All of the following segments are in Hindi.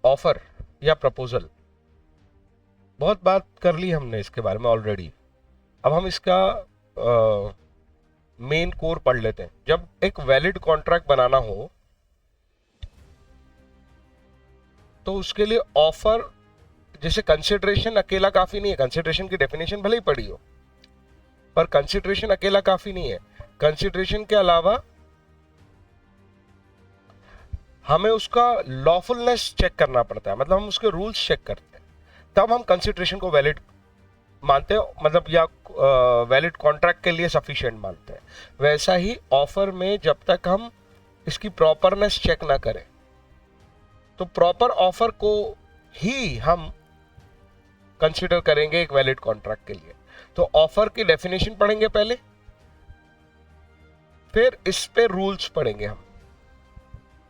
ऑफर या प्रपोजल, बहुत बात कर ली हमने इसके बारे में ऑलरेडी। अब हम इसका मेन कोर पढ़ लेते हैं। जब एक वैलिड कॉन्ट्रैक्ट बनाना हो तो उसके लिए ऑफर, जैसे कंसिडरेशन अकेला काफी नहीं है। कंसिडरेशन की डेफिनेशन भले ही पढ़ी हो, पर कंसिडरेशन अकेला काफी नहीं है। कंसिडरेशन के अलावा हमें उसका लॉफुलनेस चेक करना पड़ता है, मतलब हम उसके रूल्स चेक करते हैं, तब हम कंसिडरेशन को वैलिड मानते हैं, मतलब या वैलिड कॉन्ट्रैक्ट के लिए सफिशिएंट मानते हैं। वैसा ही ऑफर में जब तक हम इसकी प्रॉपरनेस चेक ना करें, तो प्रॉपर ऑफर को ही हम कंसिडर करेंगे एक वैलिड कॉन्ट्रैक्ट के लिए। तो ऑफर की डेफिनेशन पढ़ेंगे पहले, फिर इस पे रूल्स पढ़ेंगे हम।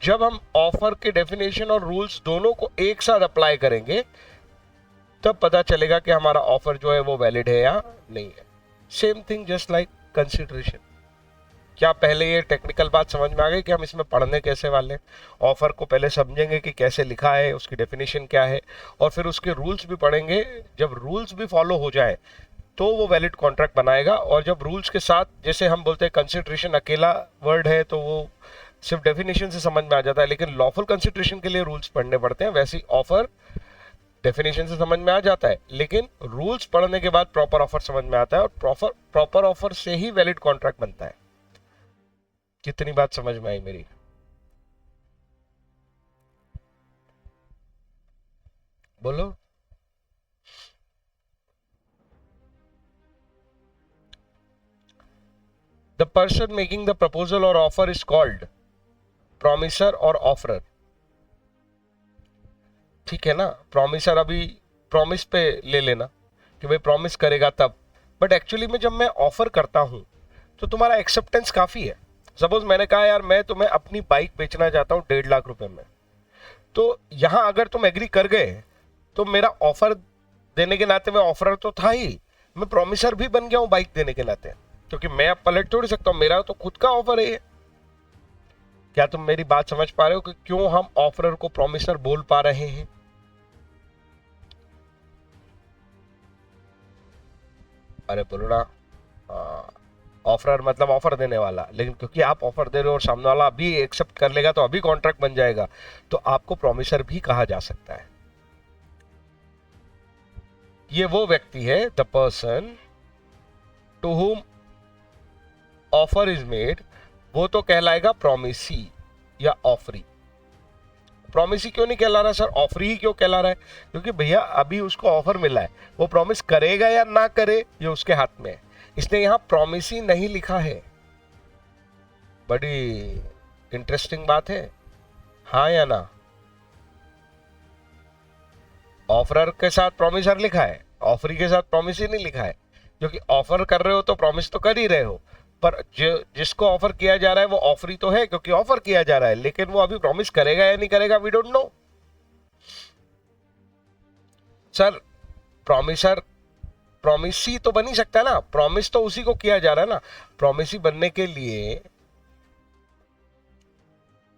जब हम ऑफर के डेफिनेशन और रूल्स दोनों को एक साथ अप्लाई करेंगे, तब पता चलेगा कि हमारा ऑफर जो है वो वैलिड है या नहीं है। Same thing just like consideration. क्या पहले ये टेक्निकल बात समझ में आ गई कि हम इसमें पढ़ने कैसे वाले? ऑफर को पहले समझेंगे कि कैसे लिखा है, उसकी डेफिनेशन क्या है, और फिर उसके रूल्स भी पढ़ेंगे। जब रूल्स भी फॉलो हो जाए तो वो वैलिड कॉन्ट्रैक्ट बनाएगा। और जब रूल्स के साथ, जैसे हम बोलते हैं कंसिडरेशन अकेला वर्ड है तो वो सिर्फ डेफिनेशन से समझ में आ जाता है, लेकिन लॉफुल कंसिडरेशन के लिए रूल्स पढ़ने पड़ते हैं। वैसे ही ऑफर डेफिनेशन से समझ में आ जाता है, लेकिन रूल्स पढ़ने के बाद प्रॉपर ऑफर समझ में आता है, और प्रॉपर ऑफर से ही वैलिड कॉन्ट्रैक्ट बनता है। कितनी बात समझ में आई मेरी? बोलो। The person making the proposal और ऑफर इज कॉल्ड प्रॉमिसर और ऑफरर। ठीक है ना? प्रॉमिसर अभी प्रॉमिस पे ले लेना कि भाई प्रॉमिस करेगा तब, बट एक्चुअली में जब मैं ऑफर करता हूं तो तुम्हारा एक्सेप्टेंस काफी है। सपोज मैंने कहा यार मैं तुम्हें अपनी बाइक बेचना चाहता हूं 1.5 लाख रुपए में, तो यहां अगर तुम एग्री कर गए तो मेरा ऑफर देने के नाते मैं ऑफरर तो था ही, मैं प्रॉमिसर भी बन गया हूं बाइक देने के नाते, क्योंकि मैं अब पलट थोड़ी सकता हूं, मेरा तो खुद का ऑफर है ये। क्या तुम मेरी बात समझ पा रहे हो कि क्यों हम ऑफरर को प्रॉमिसर बोल पा रहे हैं? अरे बोलो ना। ऑफरर मतलब ऑफर देने वाला, लेकिन क्योंकि आप ऑफर दे रहे हो और सामने वाला अभी एक्सेप्ट कर लेगा तो अभी कॉन्ट्रैक्ट बन जाएगा, तो आपको प्रॉमिसर भी कहा जा सकता है। ये वो व्यक्ति है, the person to whom offer is made, वो तो कहलाएगा प्रॉमिसी या ऑफरी। प्रॉमिसी क्यों नहीं कहला रहा सर, ऑफरी ही क्यों कहला रहा है? क्योंकि भैया अभी उसको ऑफर मिला है, वो प्रॉमिस करेगा या ना करे ये उसके हाथ में है, इसलिए यहां प्रॉमिसी नहीं लिखा है। बड़ी इंटरेस्टिंग बात है, हाँ या ना? ऑफरर के साथ प्रॉमिसर लिखा है, ऑफरी के साथ प्रॉमिसी नहीं लिखा है। क्योंकि ऑफर कर रहे हो तो प्रॉमिस तो कर ही रहे हो, पर जिसको ऑफर किया जा रहा है वो ऑफरी तो है, क्योंकि ऑफर किया जा रहा है, लेकिन वो अभी प्रॉमिस करेगा या नहीं करेगा we don't know. Sir promisor promisee तो बन ही सकता है ना, प्रॉमिस तो उसी को किया जा रहा है ना। प्रॉमिसी बनने के लिए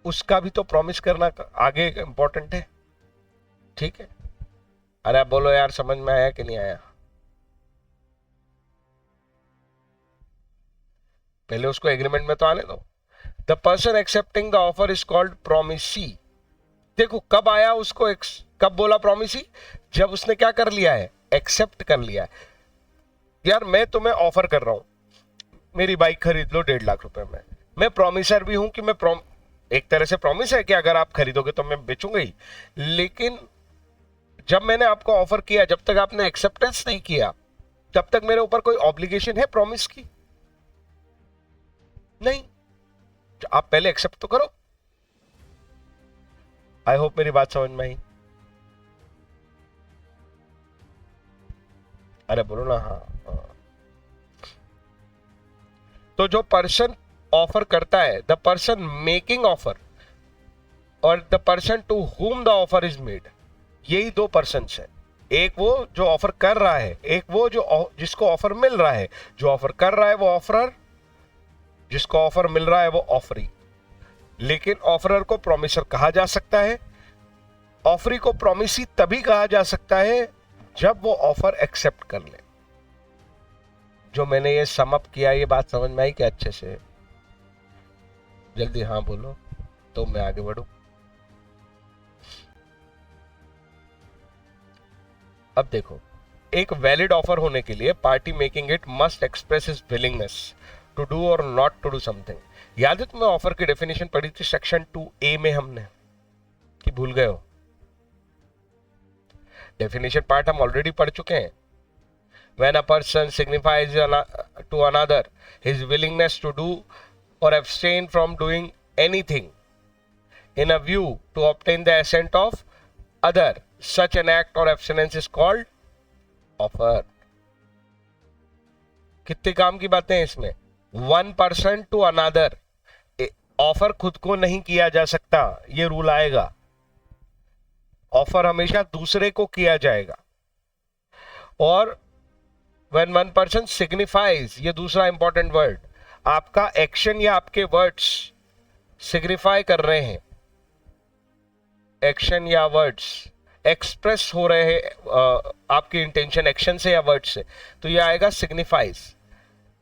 उसका भी तो प्रॉमिस करना आगे इंपॉर्टेंट है। ठीक है? अरे आप बोलो यार, समझ में आया कि नहीं आया? पहले उसको एग्रीमेंट में तो आने दो। The person accepting the offer is called promisee. देखो कब आया उसको कब बोला प्रॉमिसी? जब उसने क्या कर लिया है, एक्सेप्ट कर लिया है। यार मैं तुम्हें ऑफर कर रहा हूं, मेरी बाइक खरीद लो 1.5 लाख रुपए में, मैं प्रॉमिसर भी हूं कि मैं एक तरह से प्रॉमिस है कि अगर आप खरीदोगे तो मैं बेचूंगा ही, लेकिन जब मैंने आपको ऑफर किया, जब तक आपने एक्सेप्टेंस नहीं किया तब तक मेरे ऊपर कोई ऑब्लिगेशन है प्रॉमिस की? नहीं। आप पहले एक्सेप्ट तो करो। आई होप मेरी बात समझ में आई। अरे बोलो ना। हाँ, हाँ। तो जो पर्सन ऑफर करता है, द पर्सन मेकिंग ऑफर और the person to whom the offer is made, यही दो पर्सन है। एक वो जो ऑफर कर रहा है, एक वो जो जिसको ऑफर मिल रहा है। जो ऑफर कर रहा है वो ऑफरर, जिसको ऑफर मिल रहा है वो ऑफरी। लेकिन ऑफरर को प्रॉमिसर कहा जा सकता है ऑफरी को प्रॉमिसी तभी कहा जा सकता है जब वो ऑफर एक्सेप्ट कर ले। जो मैंने ये सम अप किया, ये बात समझ में आई क्या अच्छे से? जल्दी हाँ बोलो तो मैं आगे बढ़ूं। अब देखो, एक वैलिड ऑफर होने के लिए party making it must express his willingness to do और नॉट टू डू समथिंग। याद है तुम्हें ऑफर की डेफिनेशन पढ़ी थी सेक्शन 2A में हमने, कि भूल गए हो? डेफिनेशन पार्ट हम ऑलरेडी पढ़ चुके हैं। When a person signifies to another his willingness to do or abstain from doing anything in a view to obtain the assent of other, such an act or abstinence is called offer. कितने काम की बातें हैं इसमें? One person to another, offer खुद को नहीं किया जा सकता, ये रूल आएगा। ऑफर हमेशा दूसरे को किया जाएगा। और when one person signifies, ये दूसरा इंपॉर्टेंट वर्ड, आपका एक्शन या आपके वर्ड्स सिग्निफाई कर रहे हैं, एक्शन या वर्ड्स एक्सप्रेस हो रहे हैं आपकी इंटेंशन एक्शन से या वर्ड से, तो ये आएगा सिग्निफाइज।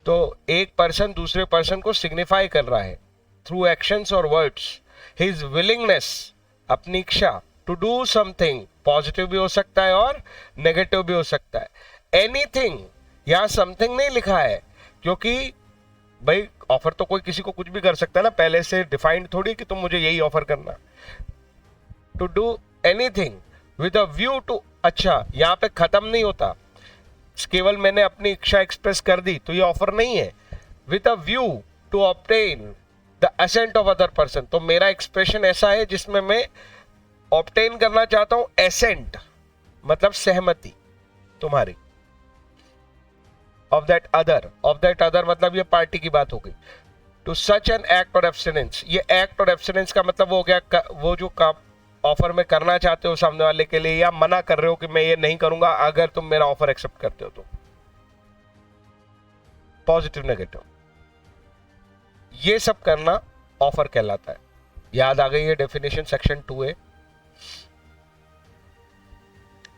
तो एक पर्सन दूसरे पर्सन को सिग्निफाई कर रहा है थ्रू एक्शंस और वर्ड्स हिज विलिंगनेस, अपनी इच्छा, टू डू समथिंग, पॉजिटिव भी हो सकता है और नेगेटिव भी हो सकता है। एनीथिंग, यहां समथिंग नहीं लिखा है, क्योंकि भाई ऑफर तो कोई किसी को कुछ भी कर सकता है ना, पहले से डिफाइंड थोड़ी कि तुम मुझे यही ऑफर करना। To do anything with a view to, अच्छा यहां पे खत्म नहीं होता, केवल मैंने अपनी इच्छा एक्सप्रेस कर दी तो ये ऑफर नहीं है। With a view to obtain the assent of other person, तो मेरा एक्सप्रेशन ऐसा है जिसमें मैं ऑब्टेन करना चाहता हूं एसेंट, मतलब सहमति तुम्हारी, ऑफ दैट अदर मतलब ये पार्टी की बात हो गई। टू सच एन एक्ट और एब्स्टिनेंस, ये एक्ट और एब्स्टिनेंस का मतलब वो हो गया वो जो काम ऑफर में करना चाहते हो सामने वाले के लिए, या मना कर रहे हो कि मैं ये नहीं करूंगा अगर तुम मेरा ऑफर एक्सेप्ट करते हो तो। पॉजिटिव नेगेटिव ये सब करना ऑफर कहलाता है। याद आ गई है डेफिनेशन सेक्शन 2A,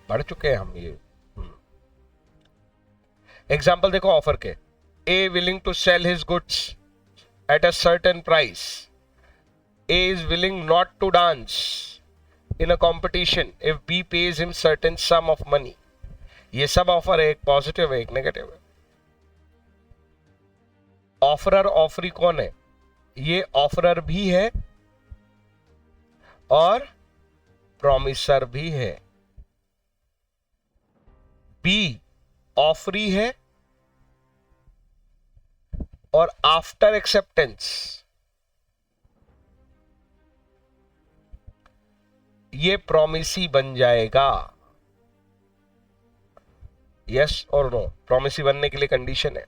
पढ़ चुके हैं हम ये। एग्जाम्पल देखो ऑफर के, A willing to sell his goods at a certain price, A is willing not to dance in a competition if B pays him certain sum of money. ये सब ऑफर है, एक पॉजिटिव है एक नेगेटिव है। ऑफरर ऑफरी कौन है? ये ऑफरर भी है और प्रॉमिसर भी है। बी ऑफरी है और आफ्टर एक्सेप्टेंस ये प्रॉमिसी बन जाएगा। यस और नो? प्रॉमिसी बनने के लिए कंडीशन है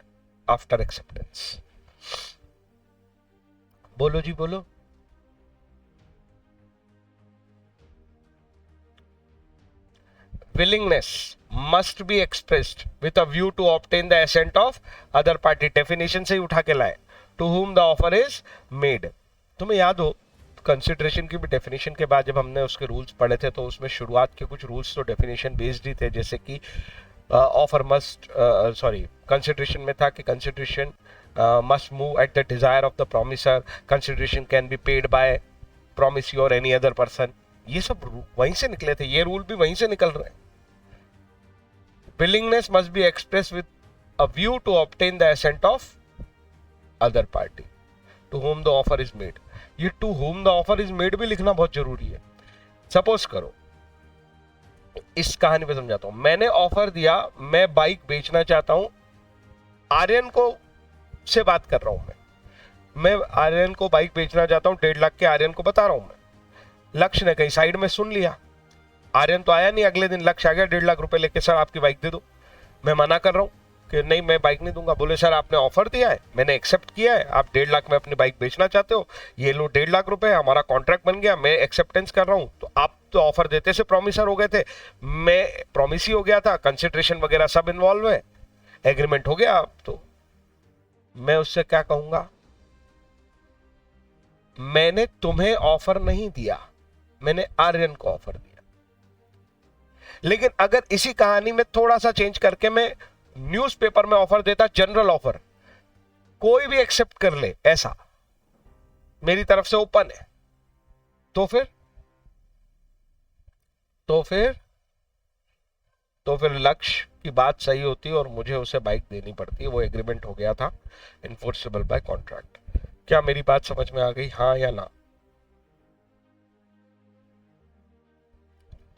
आफ्टर एक्सेप्टेंस। बोलो जी बोलो। willingness must be expressed with a view to obtain the assent of other party, definition से ही उठा के लाए, to whom the offer is made। तुम्हें याद हो कंसिडरेशन की भी डेफिनेशन के बाद जब हमने उसके रूल्स पढ़े थे तो उसमें शुरुआत के कुछ रूल्स तो डेफिनेशन बेस्ड ही थे, जैसे कि ऑफर मस्ट कंसिडरेशन में था कि consideration must move at the desire of the promisor, consideration can be paid by promisee और एनी अदर पर्सन। ये सब वहीं से निकले थे, ये रूल भी वहीं से निकल रहे हैं। willingness must be expressed with a view to obtain the assent of other party to whom the offer is made। ये to whom the offer is made भी लिखना बहुत जरूरी है। सपोज करो, इस कहानी पे समझाता हूं। मैंने ऑफर दिया, मैं बाइक बेचना चाहता हूं, आर्यन को से बात कर रहा हूं मैं आर्यन को बाइक बेचना चाहता हूं 1.5 लाख के, आर्यन को बता रहा हूं मैं। लक्ष्य ने कहीं साइड में सुन लिया, आर्यन तो आया नहीं, अगले दिन लक्ष्य आ गया 1.5 लाख रुपए लेके, सर आपकी बाइक दे दो। मैं मना कर रहा हूं कि नहीं मैं बाइक नहीं दूंगा। बोले सर आपने ऑफर दिया है, मैंने एक्सेप्ट किया है, आप 1.5 लाख में अपनी बाइक बेचना चाहते हो, ये लो 1.5 लाख रुपए, हमारा कॉन्ट्रैक्ट बन गया, मैं एक्सेप्टेंस कर रहा हूं। तो आप तो ऑफर देते से प्रॉमिसर हो गए थे, मैं प्रॉमिसी हो गया था, कंसिडरेशन वगैरह सब इन्वॉल्व है, एग्रीमेंट हो गया। तो मैं उससे क्या कहूंगा, मैंने तुम्हें ऑफर नहीं दिया, मैंने आर्यन को ऑफर दिया। लेकिन अगर इसी कहानी में थोड़ा सा चेंज करके मैं न्यूज़पेपर में ऑफर देता, जनरल ऑफर, कोई भी एक्सेप्ट कर ले, ऐसा मेरी तरफ से ओपन है, तो फिर लक्ष्य की बात सही होती और मुझे उसे बाइक देनी पड़ती, वो एग्रीमेंट हो गया था, इन्फोर्सेबल बाय कॉन्ट्रैक्ट। क्या मेरी बात समझ में आ गई, हाँ या ना?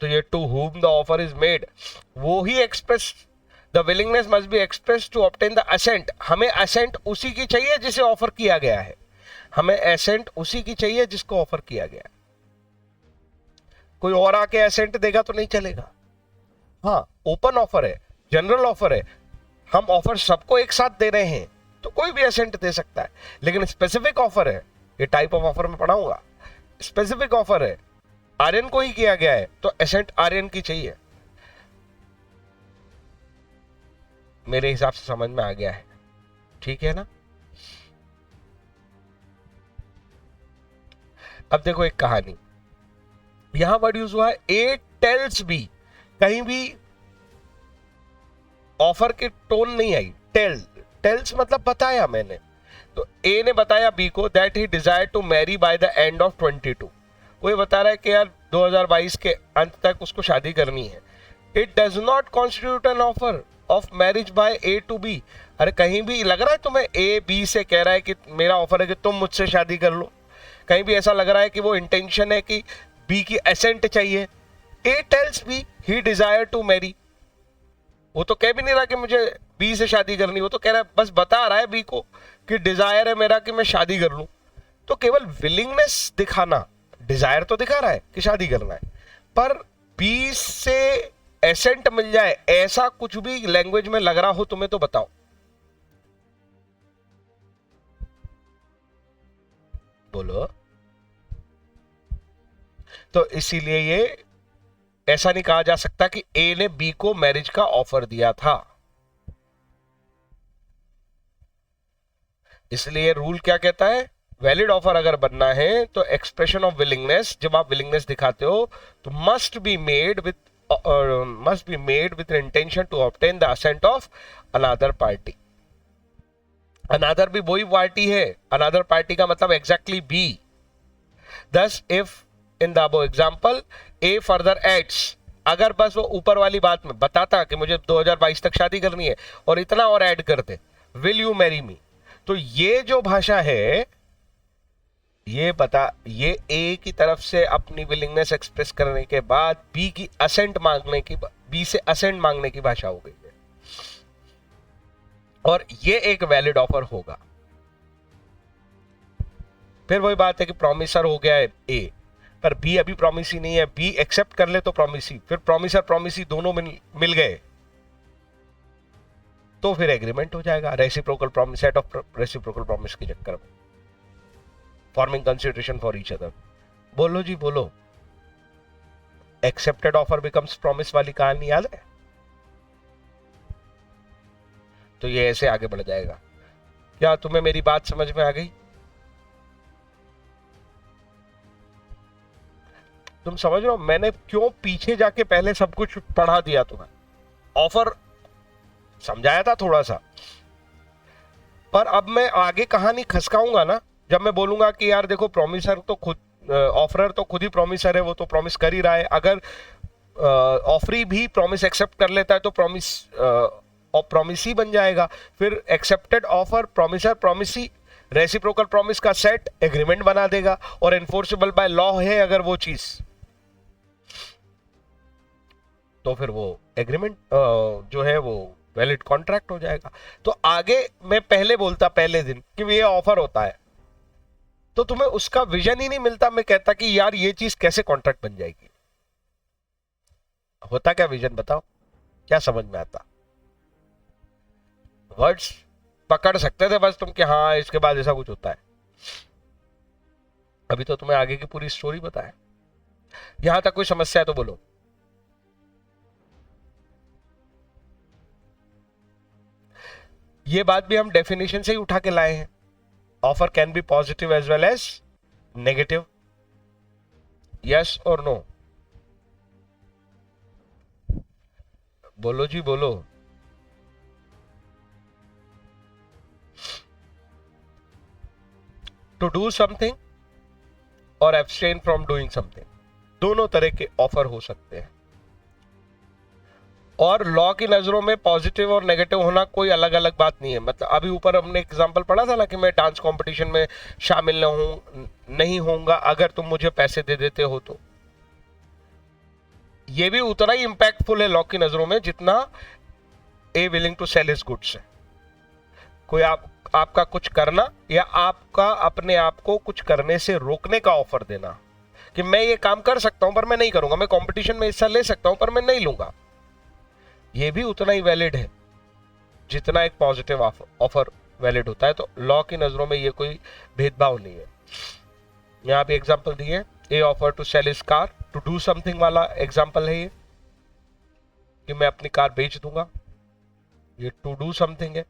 तो ये to whom the offer is made, वो ही express, the willingness must be express to obtain the assent. हमें असेंट उसी की चाहिए जिसे ऑफर किया गया है, हमें असेंट उसी की चाहिए जिसको ऑफर किया गया है। कोई और आके असेंट देगा तो नहीं चलेगा। हाँ, ओपन ऑफर है, जनरल ऑफर है, हम ऑफर सबको एक साथ दे रहे हैं तो कोई भी असेंट दे सकता है। लेकिन स्पेसिफिक ऑफर है, ये टाइप ऑफ ऑफर में पढ़ाऊंगा, स्पेसिफिक ऑफर है, आर्यन को ही किया गया है तो एसेंट आर्यन की चाहिए। मेरे हिसाब से समझ में आ गया है, ठीक है ना? अब देखो एक कहानी, यहां वर्ड यूज हुआ है ए टेल्स बी, कहीं भी ऑफर की टोन नहीं आई, टेल्स मतलब बताया मैंने, तो ए ने बताया बी को that he desire to marry by the end of 22, वो ये बता रहा है कि यार 2022 के अंत तक उसको शादी करनी है। It does not constitute an offer of marriage by A to B. अरे कहीं भी लग रहा है तुम्हें ए बी से कह रहा है कि मेरा ऑफर है कि तुम मुझसे शादी कर लो? कहीं भी ऐसा लग रहा है कि वो इंटेंशन है कि बी की एसेंट चाहिए? A tells B he desire to marry, वो तो कह भी नहीं रहा कि मुझे बी से शादी करनी, वो तो कह रहा है, बस बता रहा है बी को कि डिजायर है मेरा कि मैं शादी कर लूं। तो केवल विलिंगनेस दिखाना, डिजायर तो दिखा रहा है कि शादी करना है, पर बी से एसेंट मिल जाए ऐसा कुछ भी लैंग्वेज में लग रहा हो तुम्हें तो बताओ। बोलो। तो इसीलिए ये ऐसा नहीं कहा जा सकता कि ए ने बी को मैरिज का ऑफर दिया था। इसलिए रूल क्या कहता है, वैलिड ऑफर अगर बनना है तो एक्सप्रेशन ऑफ विलिंगनेस, जब आप विलिंगनेस दिखाते हो तो must be made with intention to obtain the assent of another party. Another भी वही पार्टी है, अनदर पार्टी का मतलब exactly B. Thus, if in the above example A further adds, अगर बस वो ऊपर वाली बात में बताता कि मुझे 2022 तक शादी करनी है और इतना और ऐड करते, विल यू मैरी मी, तो ये जो भाषा है ये ए की तरफ से अपनी विलिंगनेस एक्सप्रेस करने के बाद बी की असेंट मांगने की, बी से असेंट मांगने की भाषा हो गई है, और ये एक वैलिड ऑफर होगा। फिर वही बात है कि प्रॉमिसर हो गया है ए, पर बी अभी प्रॉमिसी नहीं है, बी एक्सेप्ट कर ले तो प्रॉमिसी, फिर प्रॉमिसर प्रॉमिसी दोनों मिल गए तो फिर एग्रीमेंट हो जाएगा, reciprocal promise, set of reciprocal promise के चक्कर में, forming consideration for each other. बोलो जी बोलो, एक्सेप्टेड ऑफर बिकम्स प्रॉमिस वाली कहानी याद है? तो ये ऐसे आगे बढ़ जाएगा। क्या तुम्हें मेरी बात समझ में आ गई? तुम समझ रहे हो मैंने क्यों पीछे जाके पहले सब कुछ पढ़ा दिया तुम्हें? ऑफर समझाया था थोड़ा सा, पर अब मैं आगे कहानी खसकाऊंगा ना, जब मैं बोलूंगा कि यार देखो प्रॉमिसर तो खुद, ऑफरर तो खुद ही प्रॉमिसर है, वो तो प्रॉमिस कर ही रहा है, अगर ऑफरी भी प्रॉमिस एक्सेप्ट कर लेता है तो प्रॉमिस ही बन जाएगा, फिर accepted offer, promisor, promisee, reciprocal promise का सेट एग्रीमेंट बना देगा, और एनफोर्सेबल बाय लॉ है अगर वो चीज, तो फिर वो एग्रीमेंट जो है वो वैलिड कॉन्ट्रैक्ट हो जाएगा। तो आगे मैं पहले बोलता पहले दिन कि ये ऑफर होता है तो तुम्हें उसका विजन ही नहीं मिलता, मैं कहता कि यार ये चीज कैसे कॉन्ट्रैक्ट बन जाएगी। होता क्या विजन बताओ, क्या समझ में आता? वर्ड्स पकड़ सकते थे बस तुम कि हाँ इसके बाद ऐसा कुछ होता है, अभी तो तुम्हें आगे की पूरी स्टोरी बताया। यहां तक कोई समस्या है तो बोलो। ये बात भी हम डेफिनेशन से ही उठा के लाए हैं, offer can be positive as well as negative, yes और नो? बोलो जी बोलो। टू डू समथिंग और एब्सटेन फ्रॉम डूइंग समथिंग, दोनों तरह के ऑफर हो सकते हैं। और लॉ की नजरों में पॉजिटिव और नेगेटिव होना कोई अलग अलग बात नहीं है। मतलब अभी ऊपर हमने एग्जांपल पढ़ा था ना कि मैं डांस कंपटीशन में शामिल नहीं होऊंगा अगर तुम मुझे पैसे दे देते हो, तो ये भी उतना ही इंपैक्टफुल है लॉ की नजरों में जितना A willing to sell his goods है। कोई आपका कुछ करना या आपका अपने आप को कुछ करने से रोकने का ऑफर देना कि मैं ये काम कर सकता हूं पर मैं नहीं करूंगा, मैं कंपटीशन में हिस्सा ले सकता हूं पर मैं नहीं लूंगा, ये भी उतना ही वैलिड है जितना एक पॉजिटिव ऑफर वैलिड होता है। तो लॉ की नजरों में ये कोई भेदभाव नहीं है। यहां पे एग्जांपल दिए, A offer to sell his car, to do something वाला एग्जांपल है ये कि मैं अपनी कार बेच दूंगा, ये टू डू समथिंग है।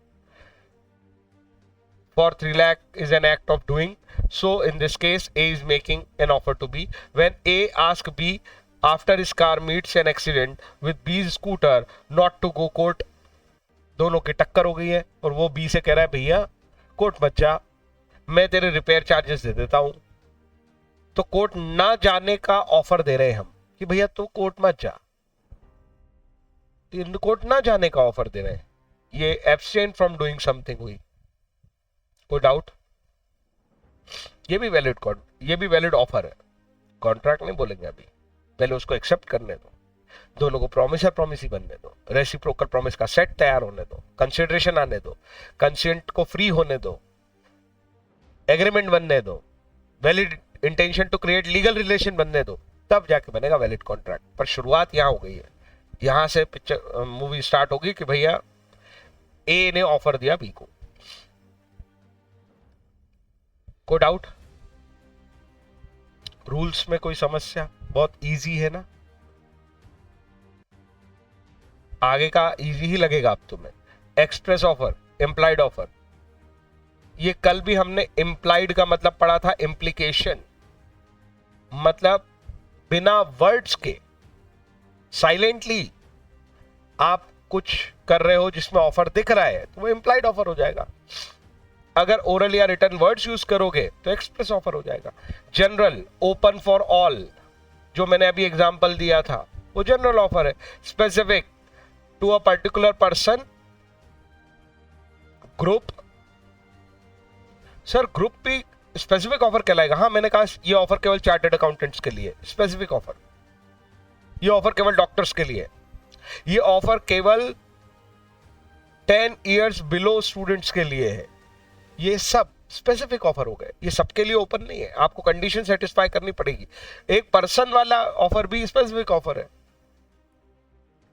For 3 lakh is an act of doing. So in this case, A is making an offer to B. When A asks B after his car meets an accident with B's scooter not to go court, दोनों की टक्कर हो गई है और वो B से कह रहा है भैया कोर्ट मत जा, मैं तेरे रिपेयर चार्जेस दे देता हूं। तो कोर्ट ना जाने का ऑफर दे रहे हैं हम कि भैया तू कोर्ट मत जा, कोर्ट ना जाने का ऑफर दे रहे हैं। ये एब्सटेन फ्रॉम डूइंग समथिंग हुई। कोई डाउट? ये भी वैलिड ऑफर है, कॉन्ट्रैक्ट नहीं बोलेंगे अभी, पहले उसको एक्सेप्ट करने दो, दोनों को प्रॉमिस ही बनने दो, रेसिप्रोकल प्रॉमिस का सेट तैयार होने दो, कंसिडरेशन आने दो, कंसेंट को फ्री होने दो, एग्रीमेंट बनने दो, valid intention to create legal relation बनने दो, तब जाके बनेगा वैलिड कॉन्ट्रैक्ट। पर शुरुआत यहां हो गई है, यहां से पिक्चर मूवी स्टार्ट होगी कि भैया ए ने ऑफर दिया बी को। कोई डाउट? रूल्स में कोई समस्या? बहुत इजी है ना, आगे का इजी ही लगेगा अब तुम्हें। एक्सप्रेस ऑफर, इम्प्लाइड ऑफर, ये कल भी हमने इम्प्लाइड का मतलब पढ़ा था, इम्प्लीकेशन मतलब बिना वर्ड्स के साइलेंटली आप कुछ कर रहे हो जिसमें ऑफर दिख रहा है तो वो इम्प्लाइड ऑफर हो जाएगा। अगर ओरल या रिटर्न वर्ड्स यूज करोगे तो एक्सप्रेस ऑफर हो जाएगा। जनरल, ओपन फॉर ऑल, जो मैंने अभी एग्जांपल दिया था वो जनरल ऑफर है। Specific, to a particular person, group. Sir group भी स्पेसिफिक ऑफर कहलाएगा? हाँ, मैंने कहा ये ऑफर केवल चार्टर्ड अकाउंटेंट्स के लिए, स्पेसिफिक ऑफर। ये ऑफर केवल डॉक्टर्स के लिए, ये ऑफर केवल 10 इयर्स बिलो स्टूडेंट्स के लिए है। ये सब स्पेसिफिक ऑफर हो गए, ये सबके लिए ओपन नहीं है, आपको कंडीशन सेटिस्फाई करनी पड़ेगी। एक पर्सन वाला ऑफर भी स्पेसिफिक ऑफर है,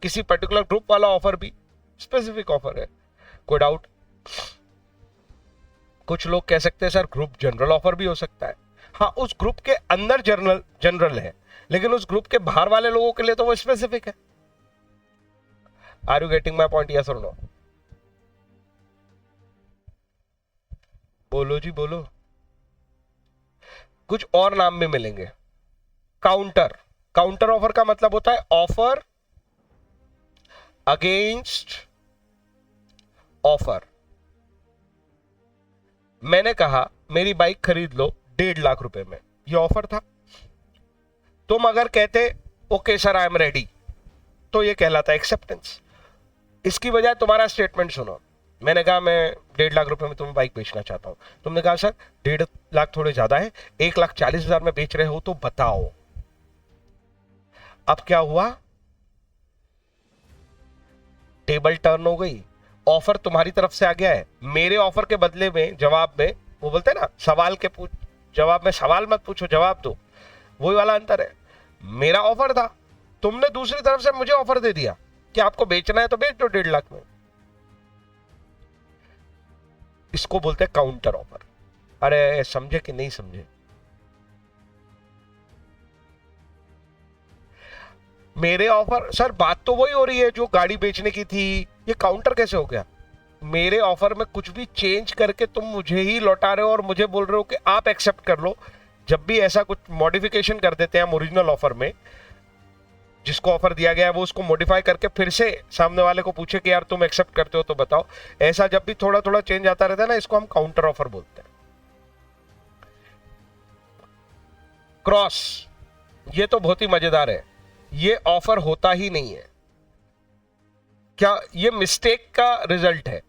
किसी पर्टिकुलर ग्रुप वाला ऑफर भी स्पेसिफिक ऑफर है। कोई डाउट? कुछ लोग कह सकते हैं सर ग्रुप जनरल ऑफर भी हो सकता है। हाँ, उस ग्रुप के अंदर जनरल है, लेकिन उस ग्रुप के बाहर वाले लोगों के लिए तो वो स्पेसिफिक है। Are you getting my point? Yes और नो? बोलो जी बोलो। कुछ और नाम भी मिलेंगे। काउंटर ऑफर का मतलब होता है ऑफर अगेंस्ट ऑफर। मैंने कहा मेरी बाइक खरीद लो 1.5 लाख रुपए में, ये ऑफर था। तुम अगर कहते okay sir I am ready, तो ये कहलाता है एक्सेप्टेंस। इसकी बजाय तुम्हारा स्टेटमेंट सुनो, मैंने कहा मैं 1.5 लाख रुपए में तुम्हें बाइक बेचना चाहता हूं, तुमने कहा सर 1.5 लाख थोड़े ज्यादा है, 1,40,000 में बेच रहे हो तो बताओ। अब क्या हुआ? टेबल टर्न हो गई, ऑफर तुम्हारी तरफ से आ गया है। मेरे ऑफर के बदले में जवाब में, वो बोलते हैं ना सवाल के जवाब में सवाल मत पूछो जवाब दो, वही वाला अंतर है। मेरा ऑफर था, तुमने दूसरी तरफ से मुझे ऑफर दे दिया कि आपको बेचना है तो बेच दो 1.5 लाख में। इसको बोलते हैं काउंटर ऑफर। अरे समझे कि नहीं समझे? मेरे ऑफर, सर बात तो वही हो रही है जो गाड़ी बेचने की थी, ये काउंटर कैसे हो गया? मेरे ऑफर में कुछ भी चेंज करके तुम मुझे ही लौटा रहे हो और मुझे बोल रहे हो कि आप एक्सेप्ट कर लो। जब भी ऐसा कुछ मॉडिफिकेशन कर देते हैं हम ओरिजिनल ऑफर में, जिसको ऑफर दिया गया है वो उसको मॉडिफाई करके फिर से सामने वाले को पूछे कि यार तुम एक्सेप्ट करते हो तो बताओ। ऐसा जब भी थोड़ा थोड़ा चेंज आता रहता है ना, इसको हम काउंटर ऑफर बोलते हैं। क्रॉस, ये तो बहुत ही मजेदार है, ये ऑफर होता ही नहीं है। क्या ये मिस्टेक का रिजल्ट है?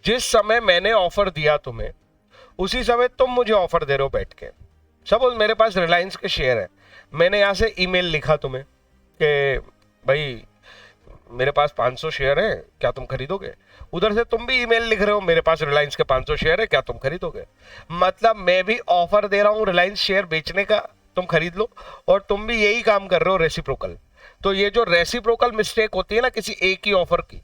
जिस समय मैंने ऑफर दिया तुम्हें, उसी समय तुम मुझे ऑफर दे रहे हो बैठ के। सपोज मेरे पास रिलायंस के शेयर है, मैंने यहां से ईमेल लिखा तुम्हें कि भाई मेरे पास 500 शेयर है, क्या तुम खरीदोगे? उधर से तुम भी ईमेल लिख रहे हो, मेरे पास रिलायंस के 500 शेयर है, क्या तुम खरीदोगे? मतलब मैं भी ऑफर दे रहा हूं रिलायंस शेयर बेचने का, तुम खरीद लो, और तुम भी यही काम कर रहे हो, रेसिप्रोकल। तो ये जो रेसिप्रोकल मिस्टेक होती है ना किसी एक ही ऑफर की,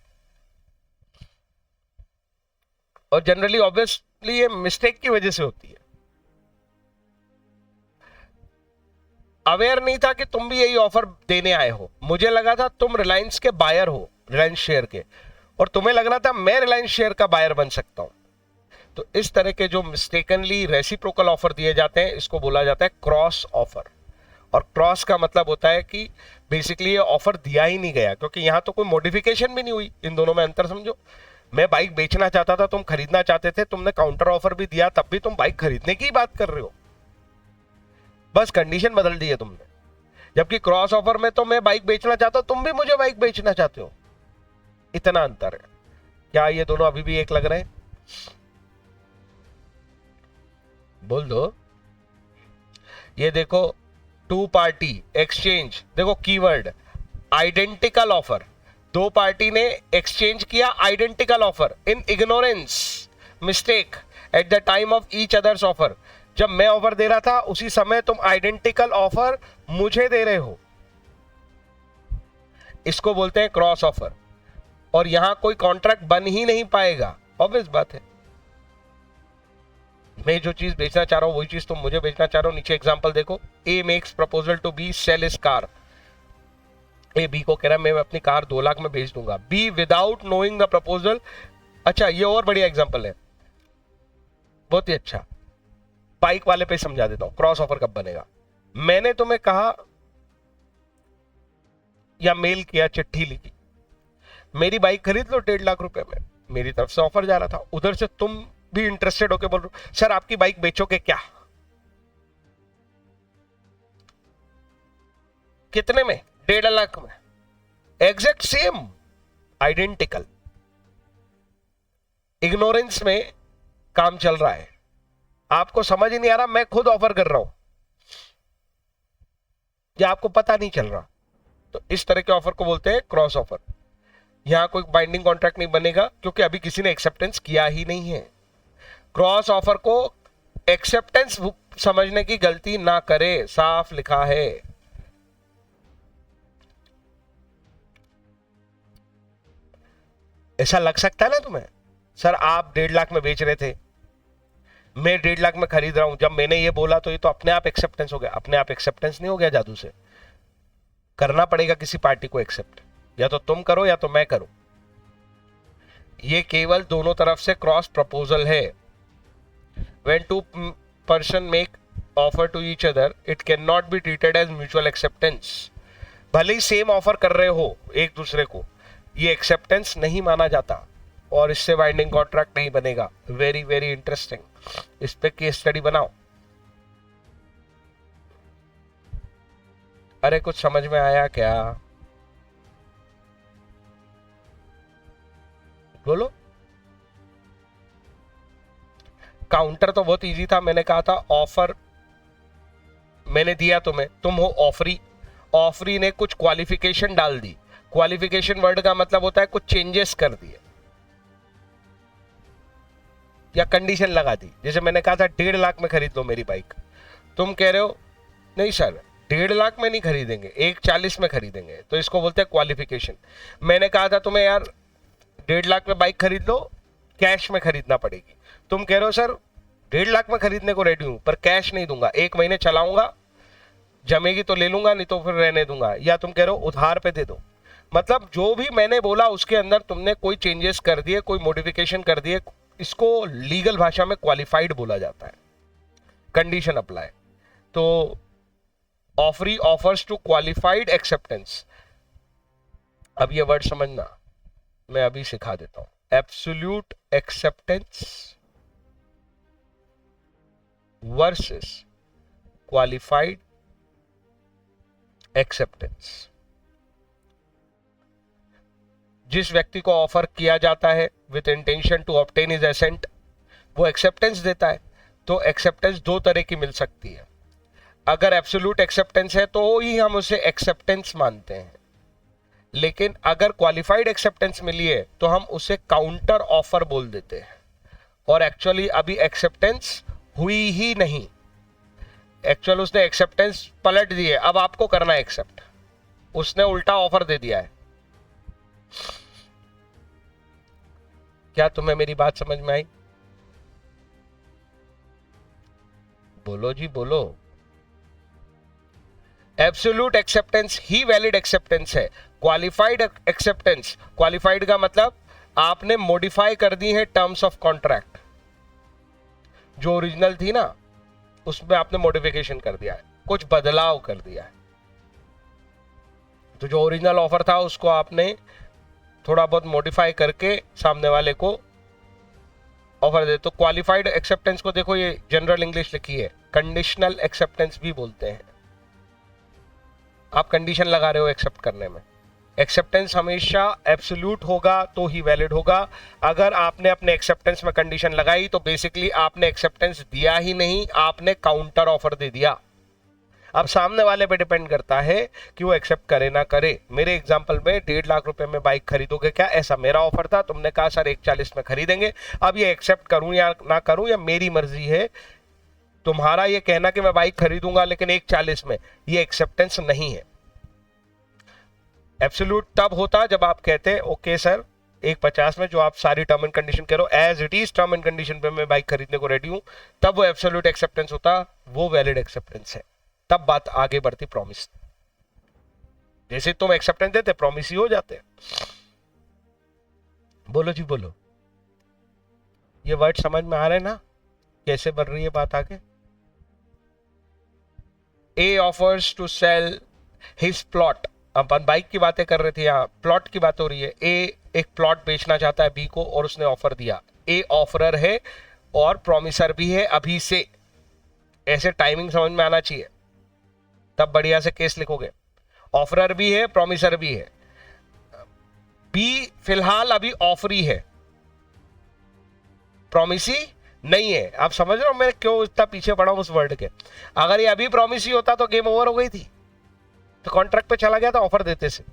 और जनरली ऑब्वियसली ये मिस्टेक की वजह से होती है। अवेयर नहीं था कि तुम भी यही ऑफर देने आए हो, मुझे लगा था तुम रिलायंस के बायर हो, रिलायंस शेयर के, और तुम्हें लग रहा था मैं रिलायंस शेयर का बायर बन सकता हूं। तो इस तरह के जो मिस्टेकनली रेसिप्रोकल ऑफर दिए जाते हैं, इसको बोला जाता है क्रॉस ऑफर। और क्रॉस का मतलब होता है कि बेसिकली ये ऑफर दिया ही नहीं गया, क्योंकि यहां तो कोई मॉडिफिकेशन भी नहीं हुई। इन दोनों में अंतर समझो, मैं बाइक बेचना चाहता था, तुम खरीदना चाहते थे, तुमने काउंटर ऑफर भी दिया, तब भी तुम बाइक खरीदने की बात कर रहे हो, बस कंडीशन बदल दी है तुमने। जबकि क्रॉस ऑफर में तो मैं बाइक बेचना चाहता हूं, तुम भी मुझे बाइक बेचना चाहते हो, इतना अंतर है। क्या ये दोनों अभी भी एक लग रहे हैं? बोल दो। ये देखो, टू पार्टी एक्सचेंज, देखो कीवर्ड आइडेंटिकल ऑफर, दो पार्टी ने एक्सचेंज किया identical offer in ignorance mistake at the time of each others offer. जब मैं ऑफर दे रहा था उसी समय तुम आइडेंटिकल ऑफर मुझे दे रहे हो, इसको बोलते हैं क्रॉस ऑफर। और यहां कोई कॉन्ट्रैक्ट बन ही नहीं पाएगा, ऑब्वियस बात है। मैं जो चीज बेचना चाह रहा हूं वही चीज तुम मुझे बेचना चाह रहे हो। नीचे एग्जांपल देखो, A makes proposal to B sell his car. A B को कह रहा है मैं अपनी कार 2 लाख में बेच दूंगा। B without knowing the proposal, अच्छा ये और बढ़िया एग्जांपल है, बहुत ही अच्छा, बाइक वाले पे समझा देता हूं क्रॉस ऑफर कब बनेगा। मैंने तुम्हें कहा या मेल किया, चिट्ठी लिखी, मेरी बाइक खरीद लो 1.5 लाख रुपए में, मेरी तरफ से ऑफर जा रहा था, उधर से तुम भी इंटरेस्टेड होकर बोल रहे हो सर आपकी बाइक बेचोगे क्या? कितने में? 1.5 लाख में। Exact same, identical. इग्नोरेंस में काम चल रहा है, आपको समझ ही नहीं आ रहा, मैं खुद ऑफर कर रहा हूं या आपको पता नहीं चल रहा। तो इस तरह के ऑफर को बोलते हैं क्रॉस ऑफर। यहां कोई बाइंडिंग कॉन्ट्रैक्ट नहीं बनेगा क्योंकि अभी किसी ने एक्सेप्टेंस किया ही नहीं है। क्रॉस ऑफर को एक्सेप्टेंस समझने की गलती ना करे, साफ लिखा है। ऐसा लग सकता है ना तुम्हें, सर आप 1.5 लाख में बेच रहे थे, मैं 1.5 लाख में खरीद रहा हूं, जब मैंने ये बोला तो ये तो अपने आप एक्सेप्टेंस हो गया। अपने आप एक्सेप्टेंस नहीं हो गया जादू से, करना पड़ेगा किसी पार्टी को एक्सेप्ट, या तो तुम करो या तो मैं करूं। ये केवल दोनों तरफ से क्रॉस प्रपोजल है। When two person make offer to each other, it cannot be treated as mutual acceptance। भले ही सेम ऑफर कर रहे हो एक दूसरे को, ये एक्सेप्टेंस नहीं माना जाता और इससे बाइंडिंग कॉन्ट्रैक्ट नहीं बनेगा। वेरी वेरी इंटरेस्टिंग, इस पे केस स्टडी बनाओ। अरे कुछ समझ में आया क्या? बोलो। काउंटर तो बहुत इजी था, मैंने कहा था ऑफर मैंने दिया तुम्हें, तुम हो ऑफरी, ऑफरी ने कुछ क्वालिफिकेशन डाल दी। क्वालिफिकेशन वर्ड का मतलब होता है कुछ चेंजेस कर दिए या कंडीशन लगा दी। जैसे मैंने कहा था 1.5 लाख में खरीद लो मेरी बाइक, तुम कह रहे हो नहीं सर 1.5 लाख में नहीं खरीदेंगे, 1.40 में खरीदेंगे, तो इसको बोलते हैं क्वालिफिकेशन। मैंने कहा था तुम्हें यार 1.5 लाख में बाइक खरीद लो, कैश में खरीदना पड़ेगी, तुम कह रहे हो सर 1.5 लाख में खरीदने को रेडी हूं पर कैश नहीं दूंगा, 1 महीने चलाऊंगा, जमेगी तो ले लूंगा नहीं तो फिर रहने दूंगा, या तुम कह रहे हो उधार पे दे दो। मतलब जो भी मैंने बोला उसके अंदर तुमने कोई चेंजेस कर दिए, कोई मॉडिफिकेशन कर दिए, इसको लीगल भाषा में क्वालिफाइड बोला जाता है, कंडीशन अप्लाई। तो offeree offers to qualified acceptance. अब ये वर्ड समझना, मैं अभी सिखा देता हूं। Absolute acceptance versus qualified acceptance. जिस व्यक्ति को ऑफर किया जाता है with intention to obtain his assent, वो एक्सेप्टेंस देता है। तो एक्सेप्टेंस दो तरह की मिल सकती है। अगर एब्सोल्यूट एक्सेप्टेंस है तो ही हम उसे एक्सेप्टेंस मानते हैं, लेकिन अगर क्वालिफाइड एक्सेप्टेंस मिली है तो हम उसे काउंटर ऑफर बोल देते हैं। और एक्चुअली अभी एक्सेप्टेंस हुई ही नहीं, एक्चुअल उसने एक्सेप्टेंस पलट दी है, अब आपको करना है एक्सेप्ट। उसने उल्टा ऑफर दे दिया है। क्या तुम्हें मेरी बात समझ में आई? बोलो जी बोलो। एब्सोल्यूट एक्सेप्टेंस ही वैलिड एक्सेप्टेंस है। क्वालिफाइड एक्सेप्टेंस, क्वालिफाइड का मतलब आपने मॉडिफाई कर दी है टर्म्स ऑफ कॉन्ट्रैक्ट। जो ओरिजिनल थी ना उसमें आपने मॉडिफिकेशन कर दिया है, कुछ बदलाव कर दिया है। तो जो ओरिजिनल ऑफर था उसको आपने थोड़ा बहुत मॉडिफाई करके सामने वाले को ऑफर दे। तो क्वालिफाइड एक्सेप्टेंस को देखो, ये जनरल इंग्लिश लिखी है, कंडीशनल एक्सेप्टेंस भी बोलते हैं। आप कंडीशन लगा रहे हो एक्सेप्ट करने में। एक्सेप्टेंस हमेशा एब्सोल्यूट होगा तो ही वैलिड होगा। अगर आपने अपने एक्सेप्टेंस में कंडीशन लगाई तो बेसिकली आपने एक्सेप्टेंस दिया ही नहीं, आपने काउंटर ऑफर दे दिया। अब सामने वाले पे डिपेंड करता है कि वो एक्सेप्ट करे ना करे। मेरे एग्जांपल में 1.5 लाख रुपए में बाइक खरीदोगे क्या, ऐसा मेरा ऑफर था। तुमने कहा सर 140 में खरीदेंगे। अब ये एक्सेप्ट करूं या ना करूं, या मेरी मर्जी है। तुम्हारा ये कहना कि मैं बाइक खरीदूंगा लेकिन 140 में, ये एक्सेप्टेंस नहीं है। एब्सोल्यूट तब होता जब आप कहते ओके सर 150 में, जो आप सारी टर्म एंड कंडीशन कह रहे हो as it is term and condition पे मैं बाइक खरीदने को रेडी हूं, तब वो एब्सोल्यूट एक्सेप्टेंस होता, वो वैलिड एक्सेप्टेंस है। तब बात आगे बढ़ती प्रॉमिस। जैसे तुम एक्सेप्टेंस देते प्रॉमिस ही हो जाते। बोलो जी बोलो। ये वर्ड समझ में आ रहे हैं ना, कैसे बढ़ रही है बात आगे। A offers to sell his plot. अपन बाइक की बातें कर रहे थे, यहाँ प्लॉट की बात हो रही है। ए एक प्लॉट बेचना चाहता है बी को और उसने ऑफर दिया। ए ऑफरर है और प्रॉमिसर भी है अभी से। ऐसे टाइमिंग समझ में आना चाहिए, तब बढ़िया से केस लिखोगे। ऑफरर भी है, प्रॉमिसर भी है। बी फिलहाल अभी ऑफरी है, प्रॉमिसी नहीं है। आप समझ रहे हो मैं क्यों इतना पीछे पड़ा हूं उस वर्ड के। अगर ये अभी प्रॉमिसी होता तो गेम ओवर हो गई थी, तो कॉन्ट्रैक्ट पे चला गया था ऑफर देते से।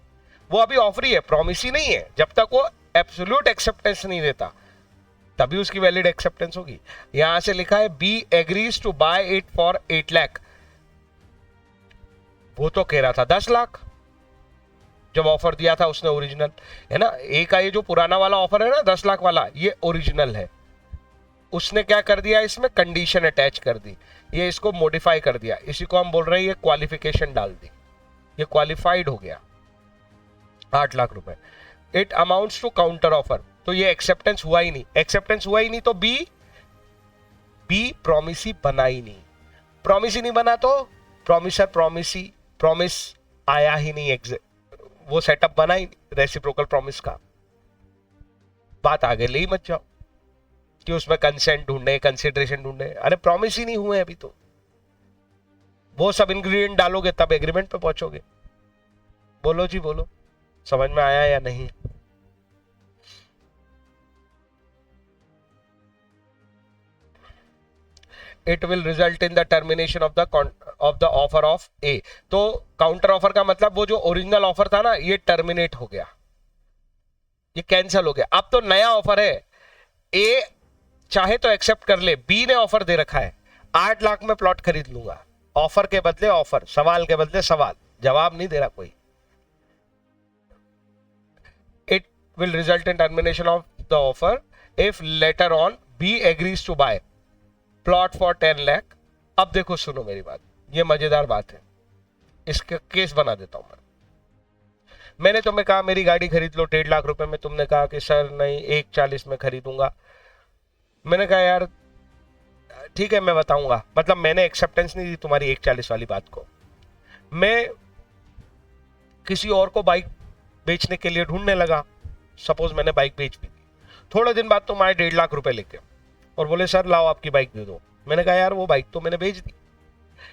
वो अभी ऑफरी है, प्रॉमिसी नहीं है। जब तक वो एब्सोल्यूट एक्सेप्टेंस नहीं देता तभी उसकी वैलिड एक्सेप्टेंस होगी। यहां से लिखा है B agrees to buy it for 8 lakh. वो तो कह रहा था 10 लाख जब ऑफर दिया था उसने, ओरिजिनल है ना। एक का ये जो पुराना वाला ऑफर है ना 10 लाख वाला, ये ओरिजिनल है। उसने क्या कर दिया, इसमें कंडीशन अटैच कर दी, ये इसको मॉडिफाई कर दिया। इसी को हम बोल रहे हैं ये क्वालिफिकेशन डाल दी, ये क्वालिफाइड हो गया 8 लाख रुपए। It amounts to counter offer. तो ये एक्सेप्टेंस हुआ ही नहीं। एक्सेप्टेंस हुआ ही नहीं तो बी प्रॉमिसी बना ही नहीं। प्रॉमिसी नहीं बना तो प्रॉमिसर प्रॉमिसी प्रॉमिस आया ही नहीं, वो सेटअप बना ही नहीं रेसिप्रोकल प्रॉमिस का। बात आगे ले ही मत जाओ कि उसमें कंसेंट ढूंढे, कंसिडरेशन ढूंढे। अरे प्रॉमिस ही नहीं हुए अभी तो। वो सब इंग्रेडिएंट डालोगे तब एग्रीमेंट पे पहुंचोगे। बोलो जी बोलो, समझ में आया या नहीं? It will result in the termination of the offer of A. तो काउंटर ऑफर का मतलब वो जो ओरिजिनल ऑफर था ना, ये टर्मिनेट हो गया, ये कैंसिल हो गया। अब तो नया ऑफर है। ए चाहे तो एक्सेप्ट कर ले, बी ने ऑफर दे रखा है 8 लाख में प्लॉट खरीद लूंगा। ऑफर के बदले ऑफर, सवाल के बदले सवाल, जवाब नहीं दे रहा कोई। It will result in termination of the offer if later on B agrees to buy plot for 10 lakh. अब देखो सुनो मेरी बात, ये मजेदार बात है, इसका केस बना देता हूं मैं। मैंने तुम्हें कहा मेरी गाड़ी खरीद लो 1.5 लाख रुपए में, तुमने कहा कि सर नहीं 140 में खरीदूंगा। मैंने कहा यार ठीक है मैं बताऊंगा, मतलब मैंने एक्सेप्टेंस नहीं दी तुम्हारी 140 वाली बात को। मैं किसी और को बाइक बेचने के लिए ढूंढने लगा, सपोज मैंने बाइक बेच भी दी, थोड़े दिन बाद तुम आए 1.5 लाख रुपए लेके और बोले सर लाओ आपकी बाइक दे दो। मैंने कहा यार वो बाइक तो मैंने बेच दी,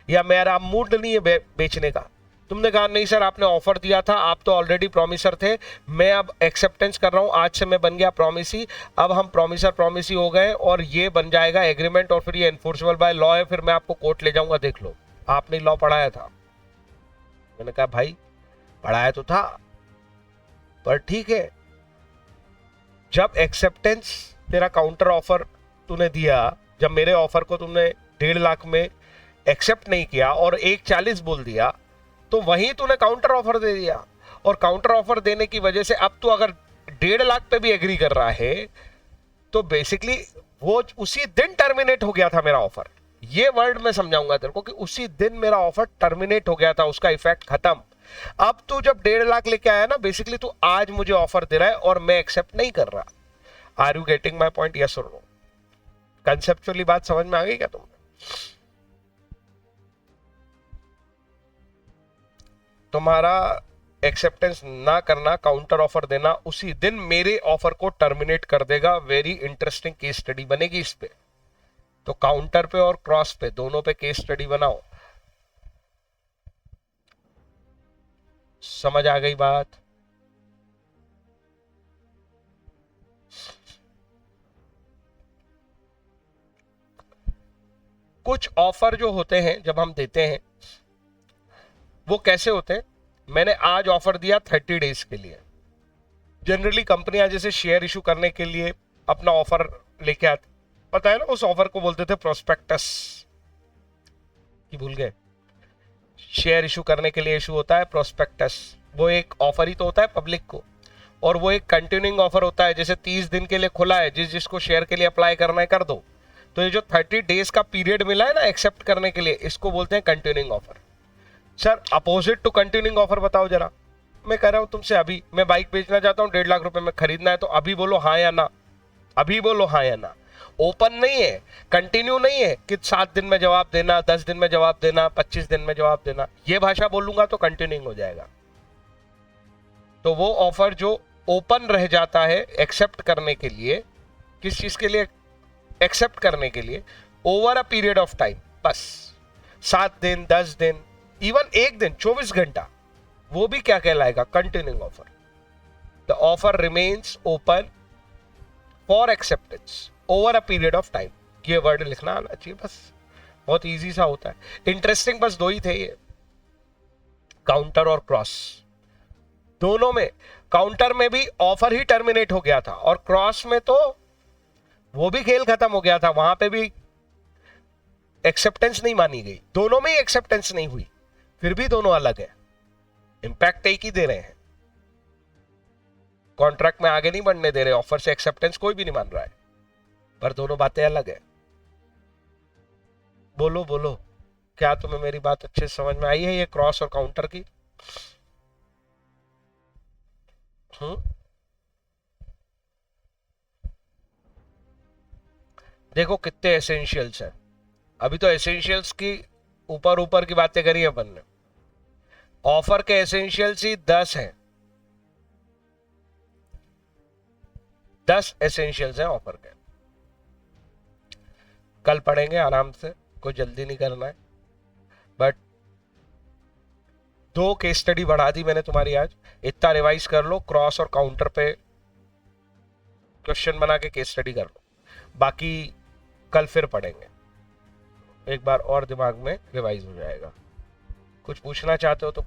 या मेरा मूड नहीं है बेचने का। तुमने कहा नहीं सर आपने ऑफर दिया था, आप तो ऑलरेडी प्रॉमिसर थे, मैं अब एक्सेप्टेंस कर रहा हूं, आज से मैं बन गया प्रॉमिसी, अब हम प्रॉमिसी हो गए और ये बन जाएगा एग्रीमेंट और फिर ये एनफोर्सेबल बाय लॉ है, फिर मैं आपको कोर्ट ले जाऊंगा, देख लो आपने लॉ पढ़ाया था। मैंने कहा भाई पढ़ाया तो था, पर ठीक है, जब एक्सेप्टेंस तेरा काउंटर ऑफर तूने दिया, जब मेरे ऑफर को तुमने 1.5 लाख में एक्सेप्ट नहीं किया और 1.40 बोल दिया, तो वहीं तूने काउंटर ऑफर दे दिया। और काउंटर ऑफर देने की वजह से अब तू अगर 1.5 लाख पे भी एग्री कर रहा है तो बेसिकली वो उसी दिन टर्मिनेट हो गया था मेरा ऑफर। ये वर्ड मैं समझाऊंगा तेरे को कि उसी दिन मेरा ऑफर टर्मिनेट हो गया था, उसका इफेक्ट खत्म। अब तू जब 1.5 लाख लेके आया ना, बेसिकली तू आज मुझे ऑफर दे रहा है और मैं एक्सेप्ट नहीं कर रहा। Are you getting my point, yes और नो? कंसेप्चुअली बात समझ में आ गई क्या तुमने? तुम्हारा एक्सेप्टेंस ना करना, काउंटर ऑफर देना उसी दिन मेरे ऑफर को टर्मिनेट कर देगा। वेरी इंटरेस्टिंग केस स्टडी बनेगी इस पे। तो काउंटर पे और क्रॉस पे दोनों पे केस स्टडी बनाओ। समझ आ गई बात? कुछ ऑफर जो होते हैं जब हम देते हैं वो कैसे होते हैं? मैंने आज ऑफर दिया 30 डेज के लिए। जनरली कंपनियां जैसे शेयर इशू करने के लिए अपना ऑफर लेके आती, पता है ना, उस ऑफर को बोलते थे प्रोस्पेक्टस, कि भूल गए? शेयर इशू करने के लिए इशू होता है प्रोस्पेक्टस। वो एक ऑफर ही तो होता है पब्लिक को, और वो एक कंटिन्यूइंग ऑफर होता है। जैसे 30 दिन के लिए खुला है, जिसको शेयर के लिए अप्लाई करना है कर दो। तो ये जो 30 डेज का पीरियड मिला है ना एक्सेप्ट करने के लिए, इसको बोलते हैं continuing offer. Sir opposite to continuing offer बताओ जरा। मैं कह रहा हूं तुमसे, अभी मैं बाइक बेचना चाहता हूं, 1.5 लाख रुपए में खरीदना है, तो अभी बोलो हाँ या ना, अभी बोलो हाँ या ना। ओपन नहीं है, कंटिन्यू नहीं है कि 7 दिन में जवाब देना, 10 दिन में जवाब देना, 25 दिन में जवाब देना। ये भाषा बोलूंगा तो कंटिन्यूइंग हो जाएगा। तो वो ऑफर जो ओपन रह जाता है एक्सेप्ट करने के लिए, किस चीज के लिए? एक्सेप्ट करने के लिए, over a period of time, बस 7 दिन, 10 दिन, इवन 1 दिन, 24 घंटा, वो भी क्या कहलाएगा? Continuing offer. The offer remains open for acceptance over a period of time. ये वर्ड लिखना आना चाहिए बस, बहुत इजी सा होता है। इंटरेस्टिंग बस 2 ही थे ये, काउंटर और क्रॉस। दोनों में, काउंटर में भी ऑफर ही टर्मिनेट हो गया था और क्रॉस में तो वो भी खेल खत्म हो गया था, वहां पे भी एक्सेप्टेंस नहीं मानी गई। दोनों में ही एक्सेप्टेंस नहीं हुई, फिर भी दोनों अलग है, इंपैक्ट एक ही दे रहे हैं। कॉन्ट्रैक्ट में आगे नहीं बढ़ने दे रहे, ऑफर से एक्सेप्टेंस कोई भी नहीं मान रहा है, पर दोनों बातें अलग है। बोलो बोलो, क्या तुम्हें मेरी बात अच्छे से समझ में आई है ये क्रॉस और काउंटर की? देखो कितने एसेंशियल्स हैं। अभी तो एसेंशियल्स की ऊपर ऊपर की बातें करी अपन ने, ऑफर के एसेंशियल्स ही 10 हैं। 10 एसेंशियल्स हैं ऑफर के। कल पढ़ेंगे आराम से, कोई जल्दी नहीं करना है। बट 2 केस स्टडी बढ़ा दी मैंने तुम्हारी आज, इतना रिवाइज कर लो। क्रॉस और काउंटर पे क्वेश्चन बना के केस स्टडी कर लो, बाकी कल फिर पढ़ेंगे, एक बार और दिमाग में रिवाइज हो जाएगा। कुछ पूछना चाहते हो तो